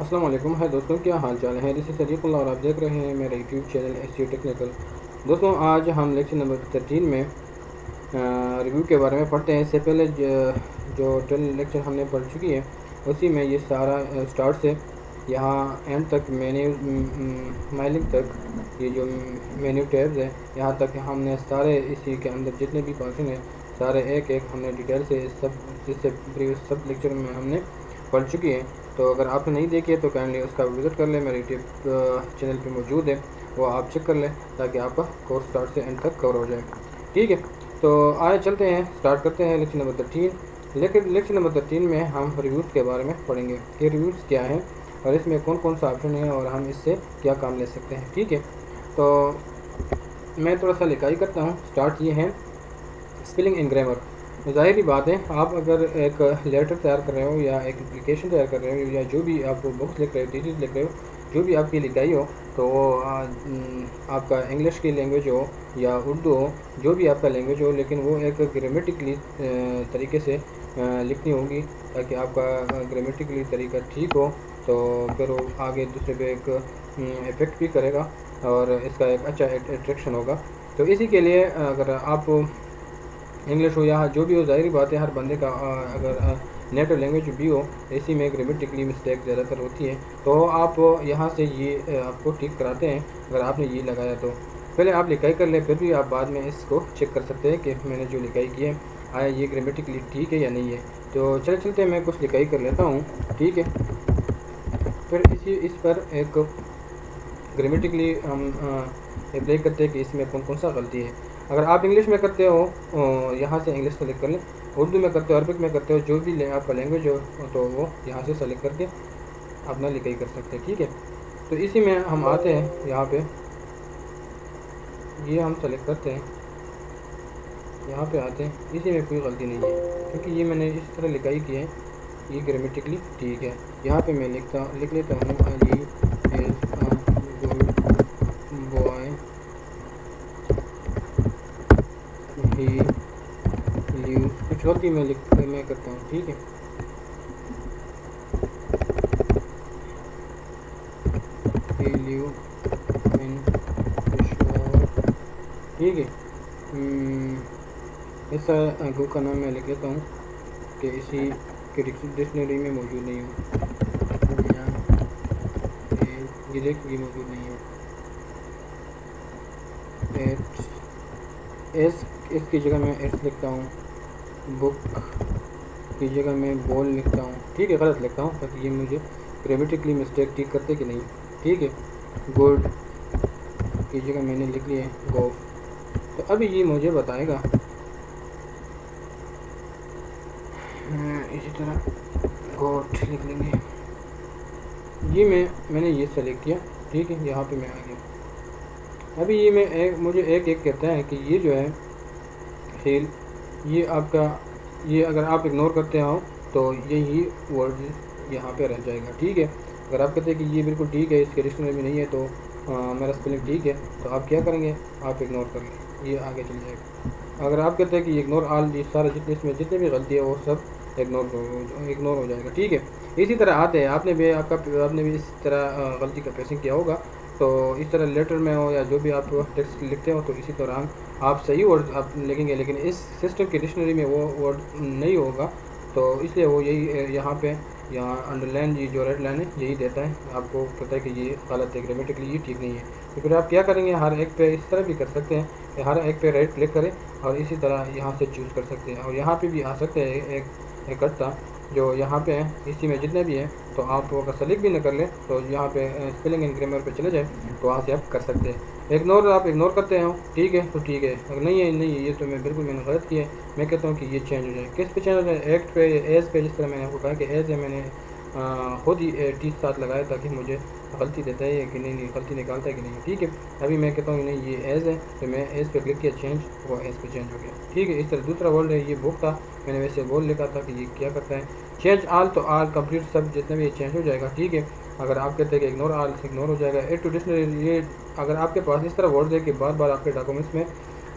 अस्सलाम वालेकुम। है दोस्तों, क्या हाल चाल है। दिस इज़ सदीक़ुल्लाह और आप देख रहे हैं मेरा यूट्यूब चैनल एसईओ टेक्निकल। दोस्तों, आज हम लेक्चर नंबर 13 में रिव्यू के बारे में पढ़ते हैं। इससे पहले जो 10 लेक्चर हमने पढ़ चुकी है उसी में ये सारा स्टार्ट से यहाँ एंड तक मेन्यू माइलिंग तक ये जो मेन्यू टैब्स है यहाँ तक हमने सारे इसी के अंदर जितने भी फंक्शन है सारे एक एक हमने डिटेल से सब जिससे प्रीवियस सब लेक्चर में हमने पढ़ चुकी है। तो अगर आपने नहीं देखी है तो काइंडली उसका विज़िट कर लें, मेरे यूट्यूब चैनल पे मौजूद है, वो आप चेक कर लें ताकि आपका कोर्स स्टार्ट से एंड तक कवर हो जाए। ठीक है, तो आए चलते हैं, स्टार्ट करते हैं लेक्चर नंबर 13। लेकिन लेक्चर नंबर 13 में हम रिव्यूज़ के बारे में पढ़ेंगे कि रिव्यूज़ क्या हैं और इसमें कौन कौन सा ऑप्शन है और हम इससे क्या काम ले सकते हैं। ठीक है, तो मैं थोड़ा सा लिखाई करता हूँ। स्टार्ट ये है स्पेलिंग एंड ग्रामर। ज़ाहिर बात है, आप अगर एक लेटर तैयार कर रहे हो या एक एप्लीकेशन तैयार कर रहे हो या जो भी आप बुक्स लिख रहे हो, थीसिस लिख रहे हो, जो भी आपकी लिखाई हो, तो वो आपका इंग्लिश की लैंग्वेज हो या उर्दू हो, जो भी आपका लैंग्वेज हो, लेकिन वो एक ग्रामेटिकली तरीके से लिखनी होगी ताकि आपका ग्रामेटिकली तरीका ठीक हो, तो फिर वो आगे दूसरे पे एक इफ़ेक्ट भी करेगा और इसका एक अच्छा अट्रैक्शन होगा। तो इसी के लिए अगर आप इंग्लिश हो या जो भी हो, ज़ाहिर बात है हर बंदे का अगर नेटिव लैंग्वेज भी हो, इसी में ग्रामेटिकली मिस्टेक ज़्यादातर होती है। तो आप यहाँ से ये आपको ठीक कराते हैं अगर आपने ये लगाया तो। पहले आप लिखाई कर लें, फिर भी आप बाद में इसको चेक कर सकते हैं कि मैंने जो लिखाई की है आया ये ग्रामेटिकली ठीक है या नहीं है। तो चलते मैं कुछ लिखाई कर लेता हूँ। ठीक है, फिर इस पर एक ग्रामेटिकली हम अप्लाई करते हैं कि इसमें कौन कौन सा गलती है। अगर आप इंग्लिश में करते हो यहाँ से इंग्लिश सेलेक्ट कर लें, उर्दू में करते हो, अरबिक में करते हो, जो भी आपका लैंग्वेज हो तो वो यहाँ से सेलेक्ट करके अपना लिखाई कर सकते हैं। ठीक है, तो इसी में हम आते हैं, यहाँ पे ये हम सेलेक्ट करते हैं, यहाँ पे आते हैं, इसी में कोई गलती नहीं है क्योंकि ये मैंने इस तरह लिखाई की है, ये ग्रामेटिकली ठीक है। यहाँ पे मैं लिख लेता हूँ Ali is a good boy, he leaves, कुछ गलती मैं करता हूँ। ठीक है, ही लीव इन शॉप। ठीक है, इस गो का नाम मैं लिख लेता हूँ कि इसी के डिक्शनरी में मौजूद नहीं हो, ये देखिए मौजूद नहीं है। एस इसकी जगह मैं एस लिखता हूँ, बुक की जगह मैं बॉल लिखता हूँ। ठीक है, गलत लिखता हूँ ताकि ये मुझे ग्रामेटिकली मिस्टेक ठीक करते कि नहीं। ठीक है, गुड की जगह मैंने लिख लिया है गो। तो अभी ये मुझे बताएगा इसी तरह गोट लिख लेंगे। ये मैंने ये सेलेक्ट किया। ठीक है, यहाँ पे मैं आ गया। अभी ये मुझे एक एक कहता है कि ये जो है फेल, ये आपका, ये अगर आप इग्नोर करते हो तो यही वर्ड यहाँ पे रह जाएगा। ठीक है, अगर आप कहते हैं कि ये बिल्कुल ठीक है, इसके डिक्शनरी में नहीं है, तो मेरा स्पेलिंग ठीक है, तो आप क्या करेंगे, आप इग्नोर कर लें, ये आगे चल जाएगा। अगर आप कहते हैं कि इग्नोर ऑल, ये सारा जितने भी गलती है वो सब इग्नोर हो जाएगा। ठीक है, इसी तरह आते हैं, आपने भी इस तरह गलती का पेसिंग किया होगा। तो इस तरह लेटर में हो या जो भी आप टेक्स्ट लिखते हो तो इसी दौरान आप सही वर्ड आप लिखेंगे, लेकिन इस सिस्टम की डिक्शनरी में वो वर्ड नहीं होगा, तो इसलिए वो यही यहाँ अंडरलाइन, ये जो रेड लाइन है यही देता है, आपको कहता है कि ये गलत है, ग्रामेटिकली ये ठीक नहीं है। तो फिर आप क्या करेंगे, हर एक पे इस तरह भी कर सकते हैं कि हर एक पे राइट क्लिक करें और इसी तरह यहाँ से चूज़ कर सकते हैं, और यहाँ पे भी आ सकते हैं एक इकट्ठा जो यहाँ पे है, इसी में जितने भी हैं, तो आप अगर सेलेक्ट भी न कर लें तो यहाँ पे स्पेलिंग एंड ग्रामर पे चले जाए तो वहाँ से आप कर सकते हैं। आप इग्नोर करते हो, ठीक है, तो ठीक है, अगर नहीं है ये तो मैंने गलत किया है, मैं कहता हूँ कि ये चेंज हो जाए। किस पे चेंज हो जाए, एक्ट पे, एज पे, जिस तरह मैंने आपको कहा कि एज है, मैंने खुद ही टी साथ लगाया ताकि मुझे गलती देता है कि नहीं गलती निकालता है कि नहीं। ठीक है, अभी मैं कहता हूँ नहीं ये एज है, तो मैं एज पे क्लिक किया, चेंज, वो एज पे चेंज हो गया। ठीक है, इस तरह दूसरा वर्ड है, ये बुक था, मैंने वैसे बोल लिखा था कि ये क्या करता है, चेंज आल, तो आल कंप्लीट सब जितने भी चेंज हो जाएगा। ठीक है, अगर आप कहते हैं कि इग्नोर आल, इग्नोर हो जाएगा। एड टू डिक्शनरी, ये अगर आपके पास इस तरह वर्ड है कि बार बार आपके डॉक्यूमेंट्स में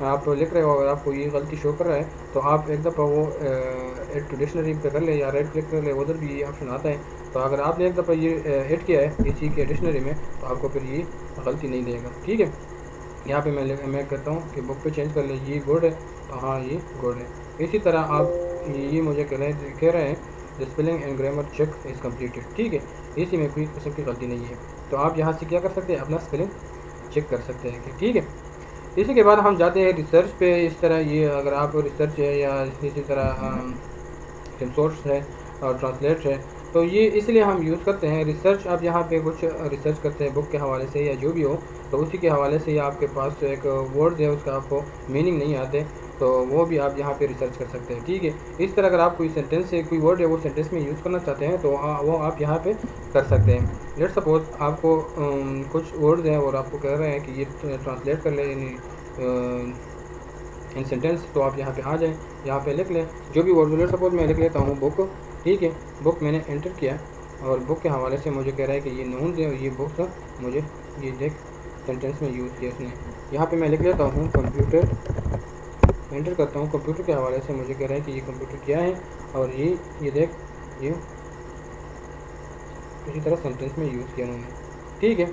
आप लिख रहे हो अगर आपको ये गलती शो कर रहा है तो आप एक दफ़ा वो एड टू डिक्शनरी पे कर ले या राइट क्लिक कर ले, उधर भी ये ऑप्शन आता है। तो अगर आपने एक दफ़ा ये ऐड किया है इसी के डिक्शनरी में तो आपको फिर ये गलती नहीं देगा, ठीक है। यहाँ पे मैं कहता हूँ कि बुक पे चेंज कर ले, ये गुड है तो हाँ ये गुड है। इसी तरह आप ये मुझे कह रहे हैं the spelling and grammar check is completed, ठीक है, इसी में कोई किस्म की गलती नहीं है। तो आप यहाँ से क्या कर सकते हैं, अपना स्पेलिंग चेक कर सकते हैं कि ठीक है। इसी के बाद हम जाते हैं रिसर्च पे। इस तरह ये अगर आप रिसर्च है या इसी तरह रिसोर्स है और ट्रांसलेट है तो ये इसलिए हम यूज़ करते हैं। रिसर्च आप यहाँ पे कुछ रिसर्च करते हैं बुक के हवाले से या जो भी हो, तो उसी के हवाले से या आपके पास एक वर्ड्स है उसका आपको मीनिंग नहीं आते तो वो भी आप यहाँ पे रिसर्च कर सकते हैं, ठीक है। इस तरह अगर आप कोई सेंटेंस है कोई वर्ड है वो सेंटेंस में यूज़ करना चाहते हैं तो वो आप यहाँ पे कर सकते हैं। लेट सपोज आपको कुछ वर्ड्स हैं और आपको कह रहे हैं कि ये ट्रांसलेट कर ले इन सेंटेंस, तो आप यहाँ पे आ जाएं, यहाँ पे लिख लें जो भी वर्ड। लेट सपोज मैं लिख लेता हूँ बुक, ठीक है। बुक मैंने एंटर किया और बुक के हवाले से मुझे कह रहा है कि ये नोन्स है और ये बुक्स मुझे ये देख सेंटेंस में यूज़ किया उसने। यहाँ पे मैं लिख लेता हूँ कंप्यूटर, एंटर करता हूँ। कंप्यूटर के हवाले से मुझे कह रहा है कि ये कंप्यूटर क्या है और ये देख ये इसी तरह सेंटेंस में यूज़ किया उन्होंने, ठीक है।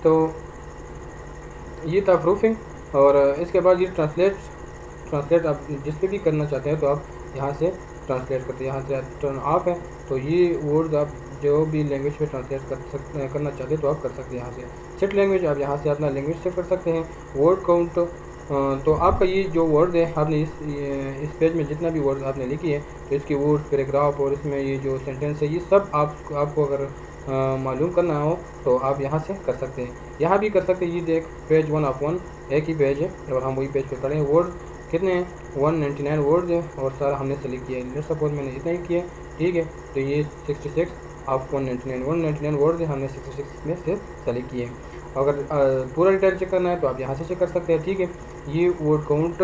तो ये था प्रूफिंग। और इसके बाद ये ट्रांसलेट आप जिस पे भी करना चाहते हैं तो आप यहाँ से ट्रांसलेट करते हैं। यहाँ से टर्न ऑफ है तो ये वर्ड्स आप जो भी लैंग्वेज पे ट्रांसलेट करना चाहते हैं तो आप कर सकते हैं। यहाँ से सेट लैंग्वेज, आप यहाँ से अपना लैंग्वेज सेट कर सकते हैं। वर्ड काउंट, तो आपका ये जो वर्ड्स है आपने इस पेज में जितना भी वर्ड्स आपने लिखी है तो इसकी वर्ड्स पैराग्राफ और इसमें ये जो सेंटेंस है ये सब आपको अगर मालूम करना हो तो आप यहाँ से कर सकते हैं। यहाँ भी कर सकते हैं। ये देख पेज 1 ऑफ 1 एक ही पेज है और हम वही पेज पे खड़े हैं। वर्ड कितने हैं, 199 वर्ड्स हैं और सारा हमने सेलेक्ट किया है। लेट्स सपोज मैंने इतना ही किया, ठीक है। तो ये 66 ऑफ 199 वर्ड्स हैं, हमने 66 में से सेलेक्ट किए हैं। अगर पूरा डिटेल चेक करना है तो आप यहाँ से चेक कर सकते हैं, ठीक है। ये वर्ड काउंट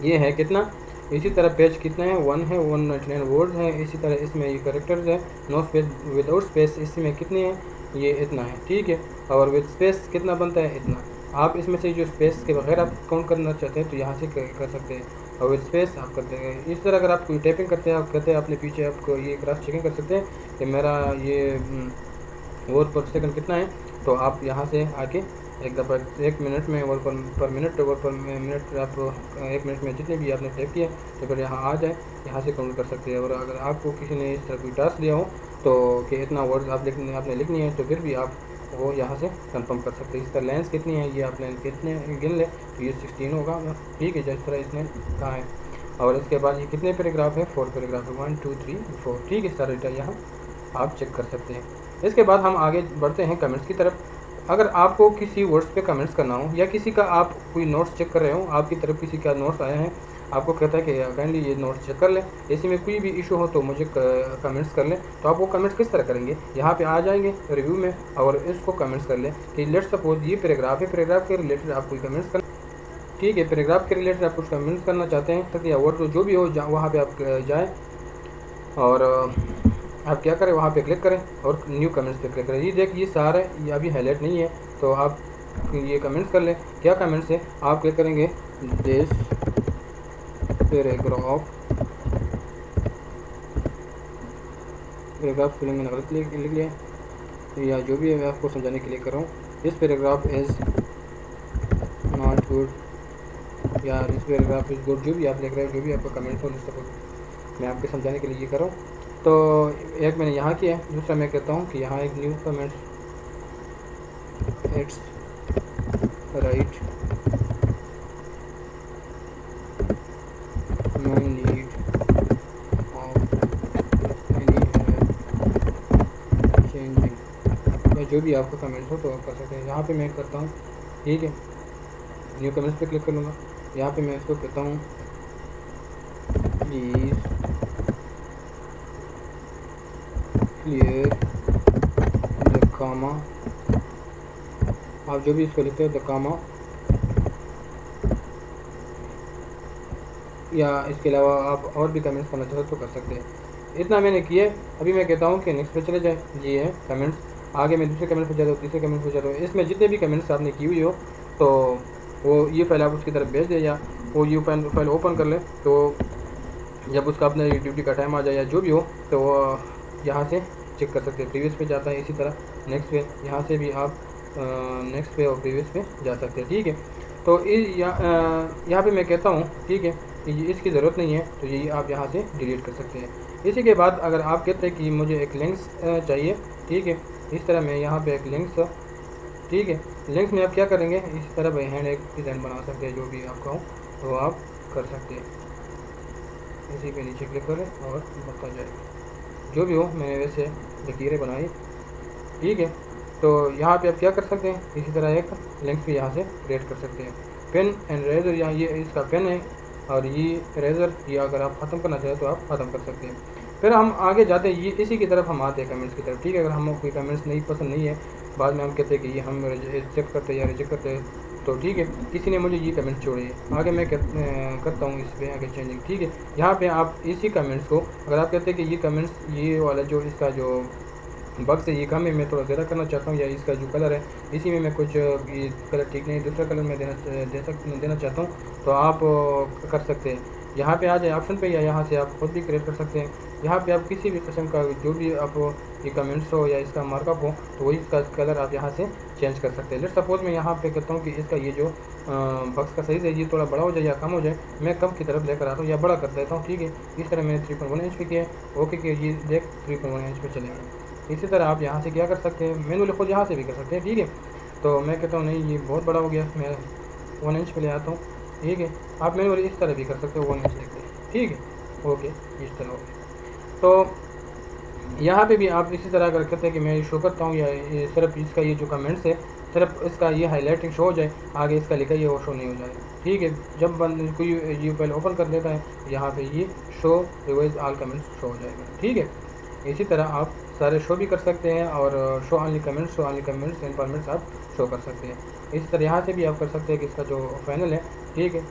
ये है कितना, इसी तरह पेज कितना है 1 है, 199 वर्ड्स हैं। इसी तरह इसमें ये करेक्टर्स है, नो स्पेस विदाउट स्पेस इसमें कितने हैं, ये इतना है, ठीक है। और विद स्पेस कितना बनता है, इतना। आप इसमें से जो स्पेस के बगैर आप काउंट करना चाहते हैं तो यहाँ से कर सकते हैं और विद स्पेस आप करते हैं। इस तरह अगर आप कोई टाइपिंग करते हैं, आप कहते हैं अपने पीछे आपको ये क्रॉस चेकिंग कर सकते हैं कि मेरा ये वर्ड पर सेकंड कितना है, तो आप यहाँ से आके एक दफ़ा 1 मिनट में वर्ड पर मिनट वर्ड पर मिनट आप 1 मिनट में जितने भी आपने टाइप किया तो फिर यहाँ आ जाए, यहाँ से काउंट कर सकते हैं। और अगर आपको किसी ने इस तरह कोई टास्क दिया हो तो कि इतना वर्ड्स आपने लिखनी है तो फिर भी आप वो यहाँ से कंफर्म कर सकते हैं। इस तरह लेंस कितनी है ये आप लेंस कितने गिन ले तो ये 16 होगा, ठीक है, जिस तरह इसने कहा है। और इसके बाद ये कितने पैराग्राफ है, 4 पैराग्राफ है, 1 2 3 4, ठीक है। सारा डेटा यहाँ आप चेक कर सकते हैं। इसके बाद हम आगे बढ़ते हैं कमेंट्स की तरफ। अगर आपको किसी वर्ड्स पे कमेंट्स करना हो या किसी का आप कोई नोट्स चेक कर रहे हो, आपकी तरफ किसी का नोट्स आया है, आपको कहता है कि काइंडली ये नोट्स चेक कर ले, इसी में कोई भी इशू हो तो मुझे कमेंट्स कर ले, तो आप वो कमेंट्स किस तरह करेंगे, यहाँ पे आ जाएंगे रिव्यू में और इसको कमेंट्स कर ले कि लेट्स सपोज ये पैराग्राफ है, पैराग्राफ के रिलेटेड आप कोई कमेंट्स कर, ठीक है। पैराग्राफ के रिलेटेड आप कुछ कमेंट्स करना चाहते हैं या वर्ड जो भी हो वहाँ पर आप जाएँ और आप क्या करें, वहाँ पे क्लिक करें और न्यू कमेंट्स पे क्लिक करें। ये देख ये सारा ये अभी हाईलाइट नहीं है तो आप ये कमेंट्स कर लें। क्या कमेंट्स है, आप क्लिक करेंगे दिस पैराग्राफ फिलिंग मैंने गलत लिख लिया या जो भी है मैं आपको समझाने के लिए कर रहा हूँ। This paragraph is not good या दिस पैराग्राफ इज़ गुड, जो भी आप लिख रहे हैं, जो भी आपका कमेंट्स हो, मैं आपके समझाने के लिए ये कर रहा हूँ। तो एक मैंने यहाँ किया है, दूसरा मैं कहता हूँ कि यहाँ एक new comments, it's right, no need of any changing, या जो भी आपका कमेंट्स हो तो आप कर सकते हैं। यहाँ पे मैं करता हूँ, ठीक है, न्यू कमेंट्स पे क्लिक कर लूँगा। यहाँ पे मैं इसको कहता हूँ प्लीज़ क्लियर द कामा, आप जो भी इसको लिखते हो द कामा, या इसके अलावा आप और भी कमेंट्स करना चाहते हो तो कर सकते हैं। इतना मैंने किया। अभी मैं कहता हूँ कि नेक्स्ट पे चले जाए। ये है कमेंट्स, आगे मैं दूसरे कमेंट्स पे जाता हूँ, तीसरे कमेंट्स पे जाता हूँ। इसमें जितने भी कमेंट्स आपने की हुई हो तो वो ये फाइल आप उसकी तरफ भेज दें या वो ये फाइल ओपन कर ले, तो जब उसका अपने ड्यूटी का टाइम आ जाए या जो भी हो तो वो यहाँ से चेक कर सकते हैं। प्रीवियस पे जाता है, इसी तरह नेक्स्ट पे, यहाँ से भी आप नेक्स्ट पे और प्रीवियस पे जा सकते हैं। ठीक है, तो यहाँ पे मैं कहता हूँ, ठीक है, कि इसकी ज़रूरत नहीं है, तो ये आप यहाँ से डिलीट कर सकते हैं। इसी के बाद अगर आप कहते हैं कि मुझे एक लिंक्स चाहिए, ठीक है, इस तरह मैं यहाँ पे एक लिंक्स, ठीक है, लिंक्स में आप क्या करेंगे, इस तरह बाई हैंड एक डिज़ाइन बना सकते हैं, जो भी आपका हो तो आप कर सकते हैं। इसी पे नीचे क्लिक करें और बता जाएगा जो भी हो, मैंने वैसे लकीरें बनाई, ठीक है। तो यहाँ पे आप क्या कर सकते हैं, इसी तरह एक लिंक्स भी यहाँ से क्रिएट कर सकते हैं। पेन एंड रेजर, यहाँ ये इसका पेन है और ये रेजर, ये अगर आप ख़त्म करना चाहें तो आप ख़त्म कर सकते हैं। फिर हम आगे जाते हैं, ये इसी की तरफ हम आते हैं, कमेंट्स की तरफ, ठीक है। अगर हमें कोई कमेंट्स नहीं पसंद नहीं है, बाद में हम कहते हैं कि ये हम एक्सेप्ट करते हैं या रिजेक्ट करते हैं, तो ठीक है, किसी ने मुझे ये कमेंट छोड़े है, आगे मैं करता हूँ इस पर आगे चेंजिंग, ठीक है। यहाँ पे आप इसी कमेंट्स को, अगर आप कहते हैं कि ये कमेंट्स, ये वाला जो इसका जो बक्स है ये कम है, मैं थोड़ा ज़्यादा करना चाहता हूँ, या इसका जो कलर है इसी में मैं कुछ ये कलर ठीक नहीं, दूसरा कलर मैं देना चाहता हूँ, तो आप कर सकते हैं। यहाँ पे आ जाए ऑप्शन पे, या यहाँ से आप खुद भी क्रिएट कर सकते हैं। यहाँ पे आप किसी भी किस्म का जो भी आप ये कमेंट्स हो या इसका मार्कअप हो, तो वही इसका कलर आप यहाँ से चेंज कर सकते हैं। लेट सपोज मैं यहाँ पे कहता हूँ कि इसका ये जो बक्स का साइज़ है ये थोड़ा बड़ा हो जाए या कम हो जाए, मैं कम की तरफ लेकर आता हूँ या बड़ा कर देता हूँ, ठीक है। इस तरह मैंने 3.1 इंच पे किया, ओके कि ये देख 3.1 इंच पे चलेगा। इसी तरह आप यहाँ से क्या कर सकते हैं, मैनुअली खुद यहाँ से भी कर सकते हैं, ठीक है। तो मैं कहता हूँ नहीं ये बहुत बड़ा हो गया, मैं 1 इंच पे ले आता हूँ, ठीक है। आप मैनुअली इस तरह भी कर सकते हो, 1 इंच लेते हैं, ठीक है, ओके, इस तरह हो गया। तो यहाँ पे भी आप इसी तरह अगर कहते हैं कि मैं शो करता हूँ, या सिर्फ इसका ये जो कमेंट्स है सिर्फ इसका ये हाईलाइटिंग शो हो जाए, आगे इसका लिखा ये वो शो नहीं हो जाएगा, ठीक है। जब बंद कोई ये पहले ओपन कर देता है, यहाँ पे ये show revise all comments show हो जाएगा, ठीक है। इसी तरह आप सारे शो भी कर सकते हैं, और शो ऑनली कमेंट्स इन्फॉर्मेट्स आप शो कर सकते हैं। इस तरह यहाँ से भी आप कर सकते हैं कि इसका जो फाइनल है, ठीक है,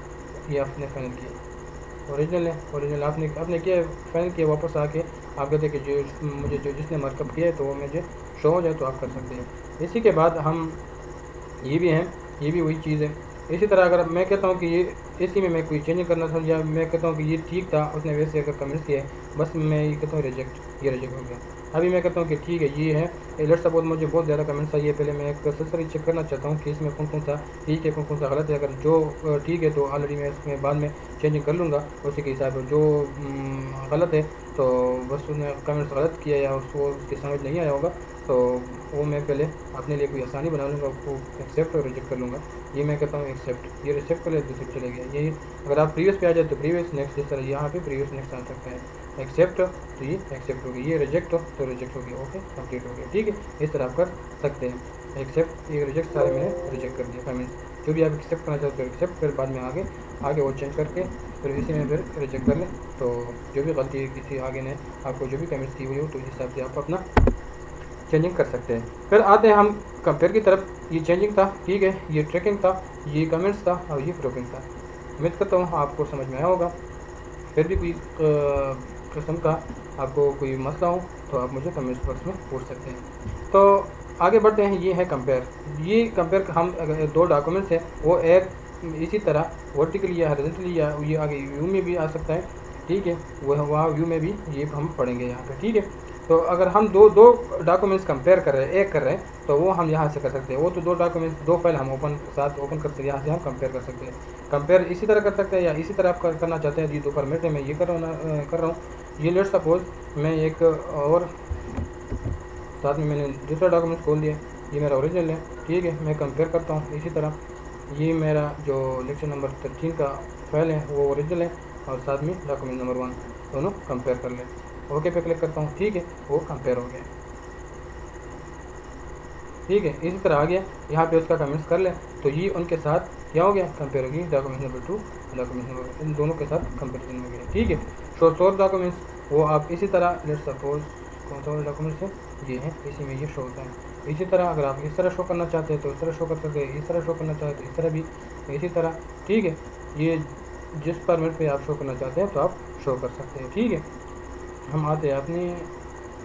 ये आपने फाइनल किया, ओरिजिनल है, ओरिजिनल आपने किया फाइनल किया, वापस आके आप कहते हैं कि जो जिसने मार्कअप किया है तो वो मुझे शो हो जाए, तो आप कर सकते हैं। इसी के बाद हम ये भी हैं, ये भी वही चीज़ है। इसी तरह अगर मैं कहता हूँ कि ये इसी में मैं कोई चेंज करना था, या मैं कहता हूँ कि ये ठीक था, उसने वैसे अगर कमेंट्स किया है, बस मैं ये कहता हूँ रिजेक्ट, ये रिजेक्ट हो गया। अभी मैं कहता हूँ कि ठीक है ये है, लेट सपोज मुझे बहुत ज़्यादा कमेंट्स आई है, पहले मैं एक सही चेक करना चाहता हूँ कि इसमें कौन कौन सा ठीक है, कौन कौन सा गलत है। अगर जो ठीक है तो ऑलरेडी मैं इसमें बाद में चेंजिंग कर लूँगा उसी के हिसाब से। जो गलत है तो बस उसने कमेंट्स गलत किया या उसको उसकी समझ नहीं आया होगा, तो वो मैं पहले अपने लिए कोई आसानी बना लूँगा, उसको एक्सेप्ट और रिजेक्ट कर लूँगा। ये मैं कहता हूँ एक्सेप्ट, ये रिजेक्ट कर ले दूसरे चले गया। यही अगर आप प्रीवियस पे आ जाए तो प्रीवियस नेक्स्ट, जिस तरह यहाँ पे प्रीवियस नेक्स्ट आ सकता है। एक्सेप्ट तो ये एक्सेप्ट हो गई, ये रिजेक्ट हो तो रिजेक्ट हो गया, ओके कंप्लीट हो गया, ठीक है। इस तरह आप कर सकते हैं। एक्सेप्ट, ये रिजेक्ट सारे मैंने रिजेक्ट कर दिया कमेंट्स, जो भी आप एक्सेप्ट करना चाहते हो एक्सेप्ट, फिर बाद में आगे वो चेंज करके फिर इसी में फिर रिजेक्ट कर लें। तो जो भी गलती है किसी आगे ने आपको जो भी कमेंट्स की हुई हो, तो इस हिसाब से आप अपना चेंजिंग कर सकते हैं। फिर आते हैं हम कंपेयर की तरफ। ये चेंजिंग था, ठीक है, ये ट्रैकिंग था, ये कमेंट्स था और ये ग्रुपिंग था। उम्मीद करता हूँ आपको समझ में आया होगा। फिर भी कोई किस्म का आपको कोई मसला हो तो आप मुझे कमेंट्स बॉक्स में पूछ सकते हैं। तो आगे बढ़ते हैं, ये है कंपेयर। ये कंपेयर हम अगर दो डॉक्यूमेंट्स हैं, वो एक इसी तरह वर्टिकली या हॉरिजॉन्टली या ये आगे व्यू में भी आ सकता है, ठीक है, वहाँ व्यू में भी ये हम पढ़ेंगे यहाँ पे, ठीक है। तो अगर हम दो डॉक्यूमेंट्स कंपेयर कर रहे हैं, एक कर रहे हैं, तो वो हम यहाँ से कर सकते हैं। वो तो दो डॉक्यूमेंट्स, दो फाइल हम ओपन करते हैं, यहाँ से हम कंपेयर कर सकते हैं। कंपेयर इसी तरह कर सकते हैं, या इसी तरह आप करना चाहते हैं। ये दो फॉर्मेट है, मैं ये कर रहा हूँ। ये लेट सपोज मैं एक और साथ में मैंने दूसरा डॉक्यूमेंट खोल दिया, ये मेरा ओरिजिनल है, ठीक है। मैं कंपेयर करता हूँ इसी तरह, ये मेरा जो लेक्चर नंबर 13 का फाइल है वो ओरिजिनल है, और साथ में डॉक्यूमेंट नंबर 1 दोनों कंपेयर कर लें। ओके पे क्लिक करता हूँ, ठीक है, वो कंपेयर हो गया, ठीक है। इसी तरह आ गया, यहाँ पे उसका कमेंट्स कर लें, तो ये उनके साथ क्या हो गया, कंपेयर हो गई। डॉक्यूमेंट नंबर 2 डॉक्यूमेंट नंबर, इन दोनों के साथ कंपेरिजन हो गया, ठीक है। सोर्स डॉक्यूमेंट्स वो आप इसी तरह, लेट सपोज कौन सा वाला डॉक्यूमेंट्स है, ये है, इसी में ये शो होता है। इसी तरह अगर आप इस तरह शो करना चाहते हैं तो इस तरह शो कर सकते हैं, इस तरह शो करना चाहते हैं तो इस तरह भी, इसी तरह, ठीक है। ये जिस फॉर्मेट पे आप शो करना चाहते हैं तो आप शो कर सकते हैं, ठीक है। हम आते हैं अपने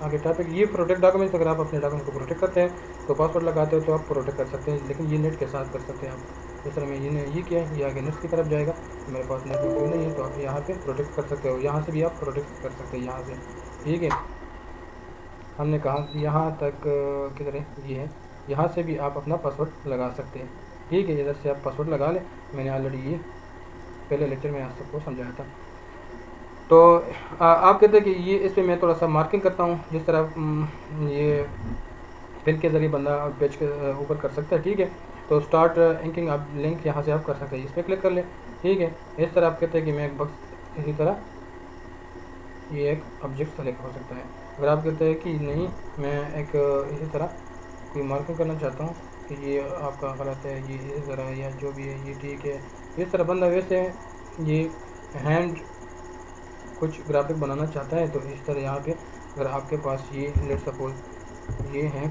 आगे टॉपिक, ये प्रोटेक्ट डॉक्यूमेंट्स। अगर आप अपने डॉक्यूमेंट को प्रोटेक्ट करते हैं तो पासवर्ड लगाते हो तो आप प्रोटेक्ट कर सकते हैं, लेकिन ये नेट के साथ कर सकते हैं आप। इस तरह मैं ये किया, ये आगे नेक्स्ट की तरफ जाएगा। मेरे पास नेट कोई नहीं है तो आप यहाँ पे प्रोटेक्ट कर सकते हो, यहाँ से भी आप प्रोटेक्ट कर सकते हैं यहाँ से, ठीक है। हमने कहा यहाँ तक किधर है, ये है, यहाँ से भी आप अपना पासवर्ड लगा सकते हैं, ठीक है। इधर से आप पासवर्ड लगा लें, मैंने ऑलरेडी ये पहले लेक्चर में आप सबको समझाया था। तो आप कहते हैं कि ये इस पर मैं थोड़ा सा मार्किंग करता हूँ, जिस तरह ये पेन के ज़रिए बंदा पेज के ऊपर कर सकता है, ठीक है। तो स्टार्ट इंकिंग आप लिंक यहाँ से आप कर सकते हैं, इस पर क्लिक कर लें, ठीक है। इस तरह आप कहते हैं कि मैं एक बक्स, इसी तरह ये एक ऑब्जेक्ट सेलेक्ट हो सकता है। अगर आप कहते हैं कि नहीं, मैं एक इसी तरह कोई मार्किंग करना चाहता हूँ कि ये आपका गलत है, ये इस तरह या जो भी है ये ठीक है, इस तरह बंदा वैसे ये हैंड कुछ ग्राफिक बनाना चाहता है तो इस तरह यहाँ पे अगर आपके पास ये लेट सपोज ये है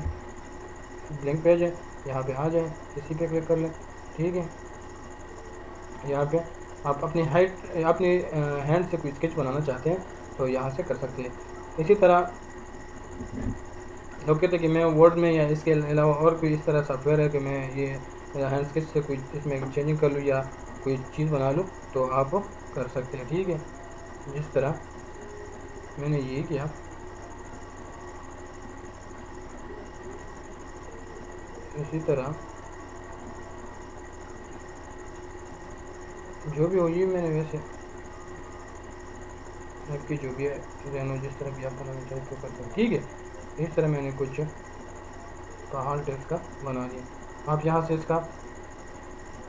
ब्लैंक पेज है, यहाँ पे आ जाए, इसी पे क्लिक कर लें, ठीक है। यहाँ पे आप अपनी अपनी हैंड से कोई स्केच बनाना चाहते हैं तो यहाँ से कर सकते हैं। इसी तरह लोग कहते हैं कि मैं वर्ड में या इसके अलावा और कोई इस तरह सॉफ्टवेयर है कि मैं ये हैंड स्केच से कोई इसमें चेंजिंग कर लूँ या कोई चीज़ बना लूँ तो आप कर सकते हैं, ठीक है। जिस तरह मैंने ये किया, इसी तरह जो भी हो ये मैंने वैसे आपकी जो भी है रहना जिस तरह भी आप बनाना चाहें तो कर सकते, ठीक है। इस तरह मैंने कुछ पहाड़ टेक्स्ट का बना लिया। आप यहाँ से इसका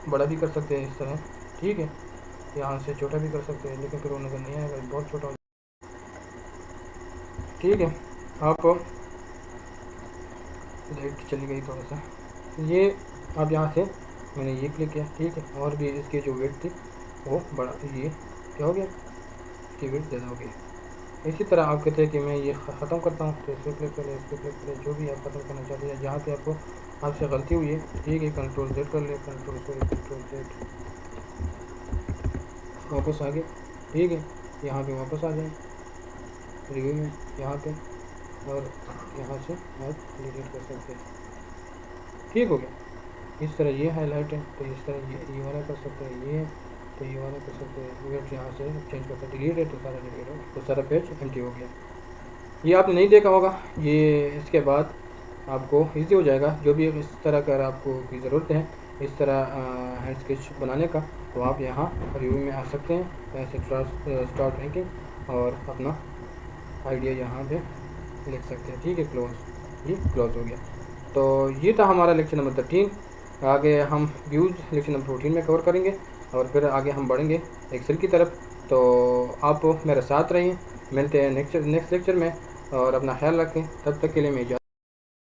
बड़ा भी कर सकते हैं इस तरह, ठीक है। यहाँ से छोटा भी कर सकते हैं, लेकिन फिर वो नज़र नहीं आएगा, बहुत छोटा हो, ठीक है। आप लाइट चली गई थोड़ा सा, ये आप यहाँ से मैंने ये क्लिक किया, ठीक है। और भी इसकी जो वेट थी वो बड़ा, ये क्या हो गया, इसकी वेट ज़्यादा हो गई। इसी तरह आप कहते हैं कि मैं ये ख़त्म करता हूँ तो इस पर क्लिक करें, इस पर क्लिक करें, जो भी आप ख़त्म करना चाहते हैं, जहाँ पे आपको आपसे गलती हुई है, ठीक है। कंट्रोल Z कर ले, कंट्रोल Z वापस आ गए, ठीक है। यहाँ पे वापस आ जाए रिव्यू में, यहाँ पे, और यहाँ से आप डिलीट कर सकते हैं, ठीक हो गया। इस तरह ये हाईलाइट है तो इस तरह ये वाला कर सकते हैं, ये है तो ये वाला कर सकते हैं, वेट यहाँ से चेंज कर सकते हैं, डिलीट है तो सारा डिलीट हो, तो सारा पेज एम्प्टी हो गया। ये आपने नहीं देखा होगा, ये इसके बाद आपको इजी हो जाएगा। जो भी इस तरह का आपको की ज़रूरत है इस तरह हैंड स्केच बनाने का, तो आप यहाँ रिव्यू में आ सकते हैं, ऐसे स्टार्ट रैंकिंग और अपना आइडिया यहाँ पे लिख सकते हैं, ठीक है। क्लोज, ये क्लोज हो गया। तो ये था हमारा लेक्चर नंबर 13। आगे हम व्यूज़ लेक्चर नंबर 14 में कवर करेंगे और फिर आगे हम बढ़ेंगे एक्सेल की तरफ। तो आप मेरे साथ रहिए, मिलते हैं नेक्स्ट लेक्चर में और अपना ख्याल रखें। तब तक के लिए मैं